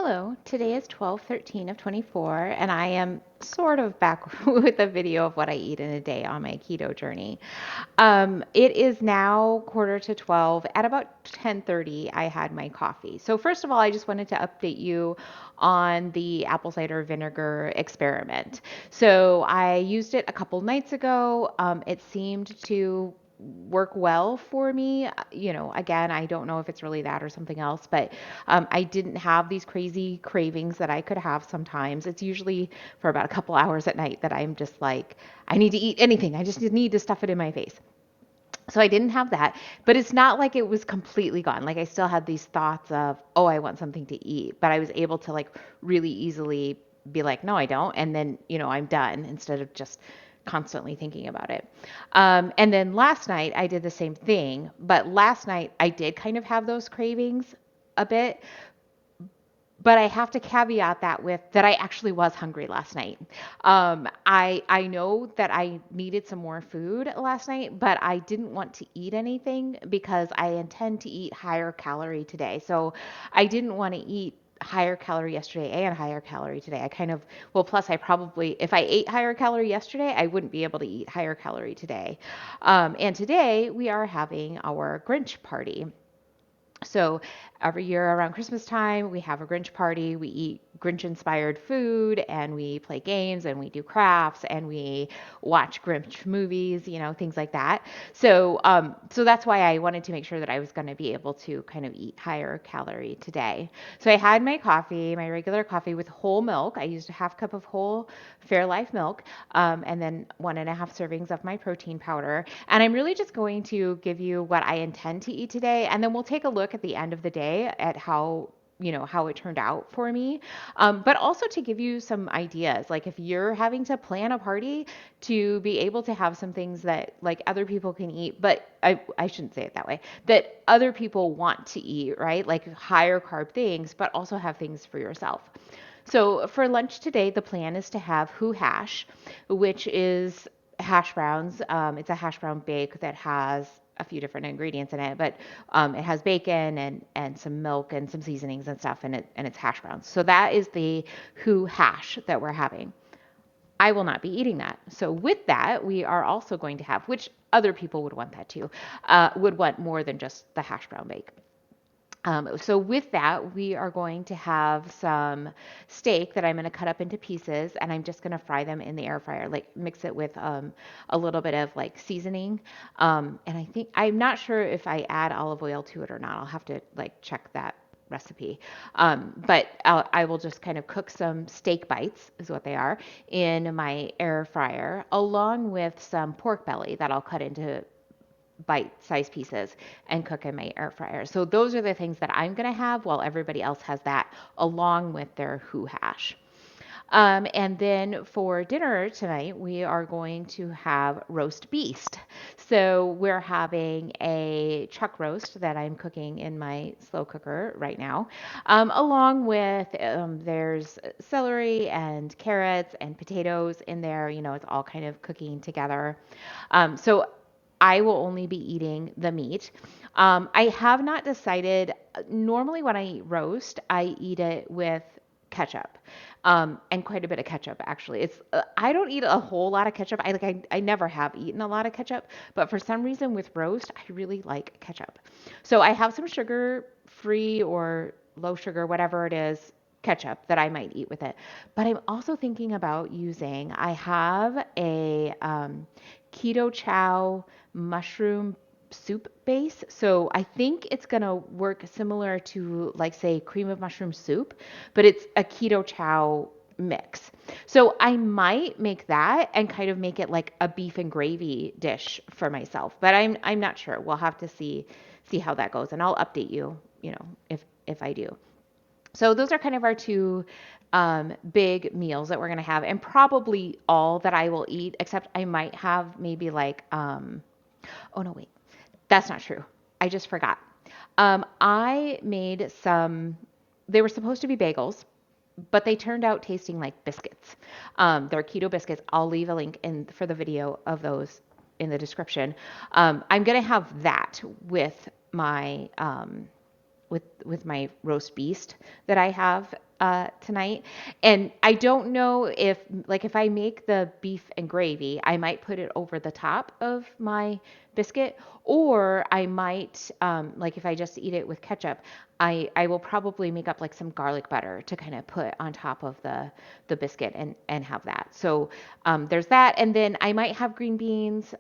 Hello, today is 12/13 of 24, and I am sort of back with a video of what I eat in a day on my keto journey. It is now quarter to 12. At about 10:30, I had my coffee. So first of all, I just wanted to update you on the apple cider vinegar experiment. So I used it a couple nights ago. It seemed to work well for me. Again, I don't know if it's really that or something else, but I didn't have these crazy cravings that I could have sometimes. It's usually for about a couple hours at night that I'm just like, I need to eat anything. I just need to stuff it in my face. So I didn't have that, but it's not like it was completely gone. Like I still had these thoughts of, oh, I want something to eat, but I was able to like really easily be like, no, I don't. And then, I'm done instead of just constantly thinking about it. And then last night I did the same thing, but last night I did kind of have those cravings a bit, but I have to caveat that with that I actually was hungry last night. I know that I needed some more food last night, but I didn't want to eat anything because I intend to eat higher calorie today. So I didn't want to eat higher calorie yesterday and higher calorie today. Plus I probably, if I ate higher calorie yesterday, I wouldn't be able to eat higher calorie today. And today we are having our Grinch party. So every year around Christmas time, we have a Grinch party. We eat Grinch inspired food and we play games and we do crafts and we watch Grinch movies, things like that. So that's why I wanted to make sure that I was going to be able to kind of eat higher calorie today. So I had my coffee, my regular coffee with whole milk. I used a half cup of whole Fairlife milk, and then 1.5 servings of my protein powder. And I'm really just going to give you what I intend to eat today. And then we'll take a look at the end of the day at how it turned out for me. But also to give you some ideas, like if you're having to plan a party, to be able to have some things that like other people can eat, but I shouldn't say it that way, that other people want to eat, right? Like higher carb things, but also have things for yourself. So for lunch today, the plan is to have Who Hash, which is hash browns. It's a hash brown bake that has a few different ingredients in it, but it has bacon and some milk and some seasonings and stuff, and it's hash browns. So that is the Who Hash that we're having. I will not be eating that. So with that, we are also going to have, which other people would want that too, would want more than just the hash brown bake. So with that, we are going to have some steak that I'm going to cut up into pieces, and I'm just going to fry them in the air fryer, like mix it with a little bit of like seasoning. And I think I'm not sure if I add olive oil to it or not. I'll have to like check that recipe. I will just kind of cook some steak bites, is what they are, in my air fryer, along with some pork belly that I'll cut into bite-sized pieces and cook in my air fryer. So those are the things that I'm going to have while everybody else has that along with their Who Hash. And then for dinner tonight, we are going to have roast beast. So we're having a chuck roast that I'm cooking in my slow cooker right now, along with there's celery and carrots and potatoes in there. It's all kind of cooking together. So I will only be eating the meat. I have not decided. Normally, when I eat roast, I eat it with ketchup, and quite a bit of ketchup actually. It's I don't eat a whole lot of ketchup. I never have eaten a lot of ketchup, but for some reason with roast, I really like ketchup. So I have some sugar free or low sugar, whatever it is, ketchup that I might eat with it. But I'm also thinking about using. I have a keto chow mushroom soup base. So I think it's going to work similar to like say cream of mushroom soup, but it's a keto chow mix. So I might make that and kind of make it like a beef and gravy dish for myself, but I'm not sure. We'll have to see how that goes and I'll update you, if I do. So those are kind of our two big meals that we're going to have and probably all that I will eat, except I might have maybe like, oh no, wait, that's not true. I just forgot. I made some, they were supposed to be bagels, but they turned out tasting like biscuits. They're keto biscuits. I'll leave a link in for the video of those in the description. I'm going to have that with my roast beast that I have tonight. And I don't know if, like, if I make the beef and gravy, I might put it over the top of my biscuit, or I might, like, if I just eat it with ketchup, I will probably make up like some garlic butter to kind of put on top of the biscuit and have that. So there's that. And then I might have green beans.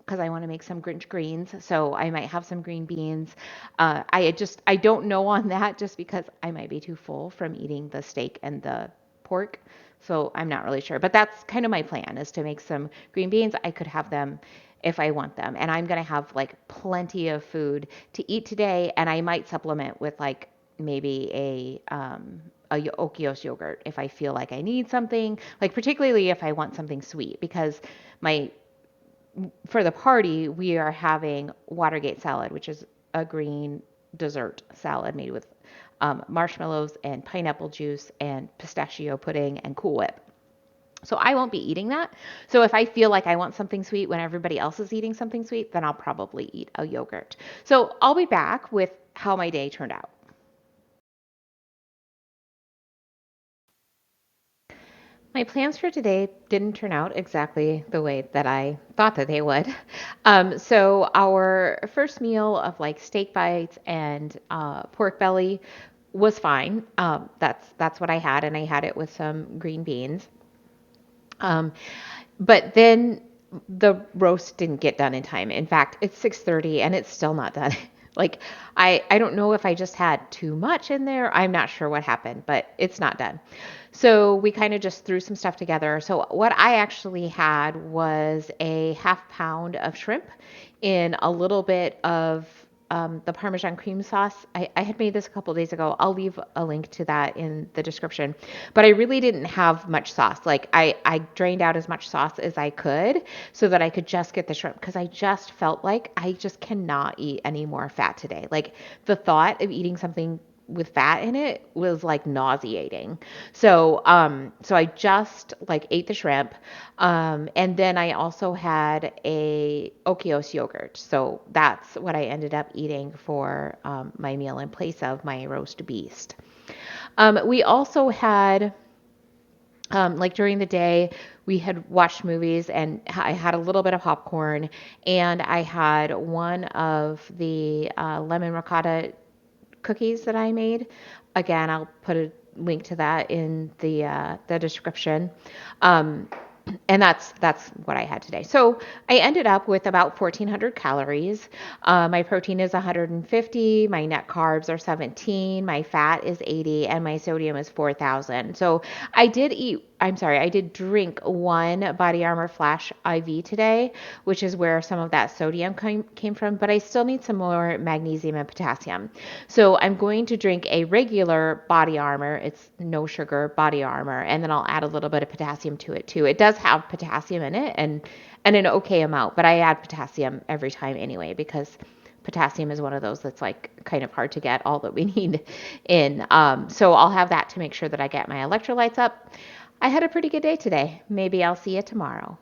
Because I want to make some Grinch greens, so I might have some green beans. I don't know on that just because I might be too full from eating the steak and the pork. So I'm not really sure, but that's kind of my plan is to make some green beans. I could have them if I want them, and I'm gonna have like plenty of food to eat today, and I might supplement with like maybe a Okios yogurt if I feel like I need something, like particularly if I want something sweet, because my for the party, we are having Watergate salad, which is a green dessert salad made with marshmallows and pineapple juice and pistachio pudding and Cool Whip. So I won't be eating that. So if I feel like I want something sweet when everybody else is eating something sweet, then I'll probably eat a yogurt. So I'll be back with how my day turned out. My plans for today didn't turn out exactly the way that I thought that they would. So our first meal of like steak bites and pork belly was fine. That's what I had, and I had it with some green beans. Um, but then the roast didn't get done in time. In fact, it's 6:30 and it's still not done. Like I don't know if I just had too much in there. I'm not sure what happened, but it's not done. So we kind of just threw some stuff together. So what I actually had was a half pound of shrimp in a little bit of the Parmesan cream sauce. I had made this a couple days ago. I'll leave a link to that in the description. But I really didn't have much sauce. Like I drained out as much sauce as I could so that I could just get the shrimp because I just felt like I just cannot eat any more fat today. Like the thought of eating something with fat in it was like nauseating. So I just like ate the shrimp. And then I also had a Okios yogurt. So that's what I ended up eating for my meal in place of my roast beast. We also had like during the day, we had watched movies and I had a little bit of popcorn and I had one of the lemon ricotta cookies that I made. Again, I'll put a link to that in the description. Um, and that's what I had today. So I ended up with about 1,400 calories. My protein is 150. My net carbs are 17. My fat is 80, and my sodium is 4,000. So I did eat. I'm sorry, I did drink one Body Armor Flash IV today, which is where some of that sodium came from, but I still need some more magnesium and potassium. So I'm going to drink a regular Body Armor. It's no sugar Body Armor, and then I'll add a little bit of potassium to it too. It does have potassium in it and an okay amount, but I add potassium every time anyway because potassium is one of those that's like kind of hard to get all that we need in. So I'll have that to make sure that I get my electrolytes up. I had a pretty good day today. Maybe I'll see you tomorrow.